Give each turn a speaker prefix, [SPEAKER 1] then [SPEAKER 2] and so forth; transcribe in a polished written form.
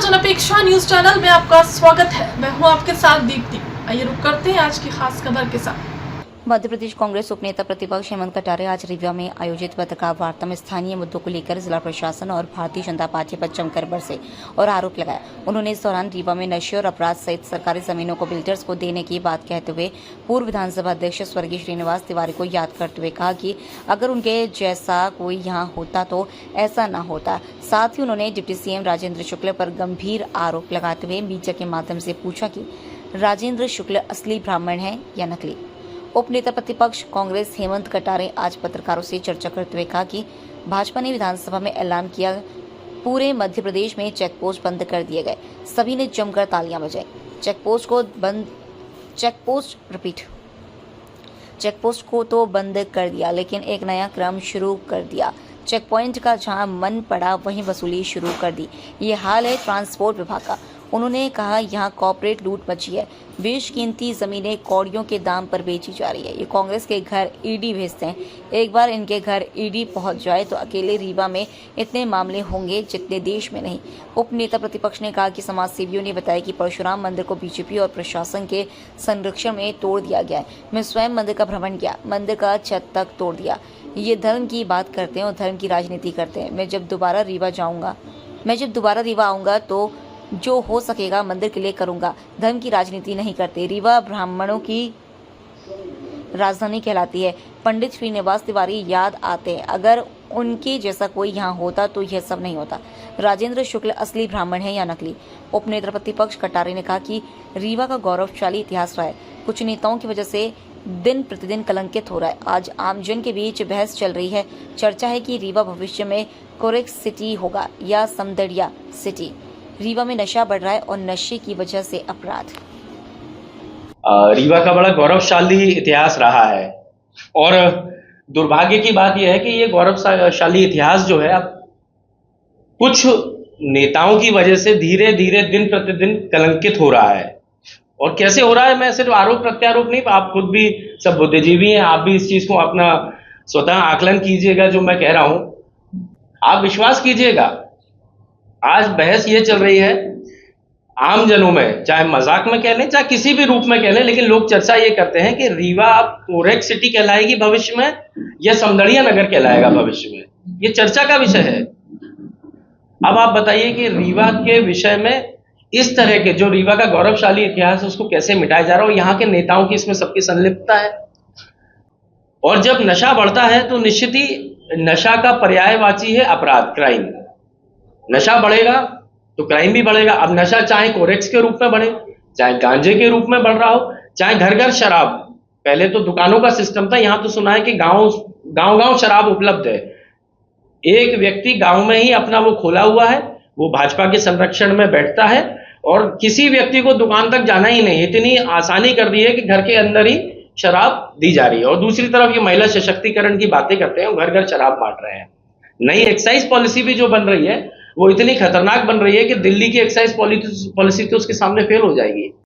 [SPEAKER 1] जनअपेक्षा news channel में आपका स्वागत है। मैं हूं आपके साथ दीप्ति। आइए रुक करते हैं आज की खास खबर के साथ।
[SPEAKER 2] मध्य प्रदेश कांग्रेस उपनेता प्रतिपक्ष हेमंत कटारे आज रीवा में आयोजित पत्रकार वार्ता में स्थानीय मुद्दों को लेकर जिला प्रशासन और भारतीय जनता पार्टी पर जमकर बरसे और आरोप लगाया। उन्होंने इस दौरान रीवा में नशे और अपराध सहित सरकारी जमीनों को बिल्डर्स को देने की बात कहते हुए पूर्व विधानसभा अध्यक्ष स्वर्गीय श्रीनिवास तिवारी को याद करते हुए कहा कि अगर उनके जैसा कोई यहाँ होता तो ऐसा न होता। साथ ही उन्होंने डिप्टी सीएम राजेंद्र शुक्ल पर गंभीर आरोप लगाते हुए मीडिया के माध्यम से पूछा कि राजेंद्र शुक्ल असली ब्राह्मण है या नकली। उपनेता प्रतिपक्ष कांग्रेस हेमंत कटारे आज पत्रकारों से चर्चा करते हुए कहा कि भाजपा ने विधानसभा में ऐलान किया, पूरे मध्य प्रदेश में चेक पोस्ट बंद कर दिए गए। सभी ने जमकर तालियां बजाई। चेक पोस्ट को तो बंद कर दिया, लेकिन एक नया क्रम शुरू कर दिया। चेक पॉइंट का जहां मन पड़ा वहीं वसूली शुरू कर दी। ये हाल है ट्रांसपोर्ट विभाग का। उन्होंने कहा यहाँ कॉर्पोरेट लूट मची है। बेशकीमती जमीनें कौड़ियों के दाम पर बेची जा रही है। ये कांग्रेस के घर ईडी भेजते हैं। एक बार इनके घर ईडी पहुंच जाए तो अकेले रीवा में इतने मामले होंगे जितने देश में नहीं। उपनेता प्रतिपक्ष ने कहा कि समाज सेवियों ने बताया कि परशुराम मंदिर को बीजेपी और प्रशासन के संरक्षण में तोड़ दिया गया है। मैं स्वयं मंदिर का भ्रमण किया, मंदिर का छत तक तोड़ दिया। ये धर्म की बात करते हैं और धर्म की राजनीति करते हैं। मैं जब दोबारा रीवा आऊंगा तो जो हो सकेगा मंदिर के लिए करूंगा। धर्म की राजनीति नहीं करते। रीवा ब्राह्मणों की राजधानी कहलाती है। पंडित श्रीनिवास तिवारी याद आते हैं। अगर उनके जैसा कोई यहाँ होता तो यह सब नहीं होता। राजेंद्र शुक्ल असली ब्राह्मण है या नकली। उपनेता प्रतिपक्ष कटारे ने कहा कि रीवा का गौरवशाली इतिहास रहा है। कुछ नेताओं की वजह से दिन प्रतिदिन कलंकित हो रहा है। आज आमजन के बीच बहस चल रही है। चर्चा है कि रीवा भविष्य में कोरेक्स सिटी होगा या समदड़िया सिटी। रीवा में नशा बढ़ रहा है और नशे की वजह से अपराध।
[SPEAKER 3] रीवा का बड़ा गौरवशाली इतिहास रहा है और दुर्भाग्य की बात यह है कि ये गौरवशाली इतिहास जो है अब कुछ नेताओं की वजह से धीरे धीरे दिन प्रतिदिन कलंकित हो रहा है। और कैसे हो रहा है, मैं सिर्फ आरोप प्रत्यारोप नहीं, आप खुद भी सब बुद्धिजीवी हैं, आप भी इस चीज को अपना स्वतः आकलन कीजिएगा। जो मैं कह रहा हूं आप विश्वास कीजिएगा। आज बहस ये चल रही है आम जनों में, चाहे मजाक में कह लें चाहे किसी भी रूप में कह लें, लेकिन लोग चर्चा ये करते हैं कि रीवा अब कोरेक्स सिटी कहलाएगी भविष्य में या समदड़िया नगर कहलाएगा भविष्य में। ये चर्चा का विषय है। अब आप बताइए कि रीवा के विषय में इस तरह के जो रीवा का गौरवशाली इतिहास है उसको कैसे मिटाया जा रहा है और यहाँ के नेताओं की इसमें सबकी संलिप्तता है। और जब नशा बढ़ता है तो निश्चित ही नशा का पर्यायवाची है अपराध, क्राइम। नशा बढ़ेगा तो क्राइम भी बढ़ेगा। अब नशा चाहे कोरेक्स के रूप में बढ़े, चाहे गांजे के रूप में बढ़ रहा हो, चाहे घर घर शराब। पहले तो दुकानों का सिस्टम था, यहां तो सुना है कि गांव शराब उपलब्ध है। एक व्यक्ति गांव में ही अपना वो खोला हुआ है, वो भाजपा के संरक्षण में बैठता है और किसी व्यक्ति को दुकान तक जाना ही नहीं। इतनी आसानी कर दी है कि घर के अंदर ही शराब दी जा रही है। और दूसरी तरफ ये महिला सशक्तिकरण की बातें करते हैं, घर घर शराब बांट रहे हैं। नई एक्साइज पॉलिसी भी जो बन रही है वो इतनी खतरनाक बन रही है कि दिल्ली की एक्साइज पॉलिसी तो उसके सामने फेल हो जाएगी।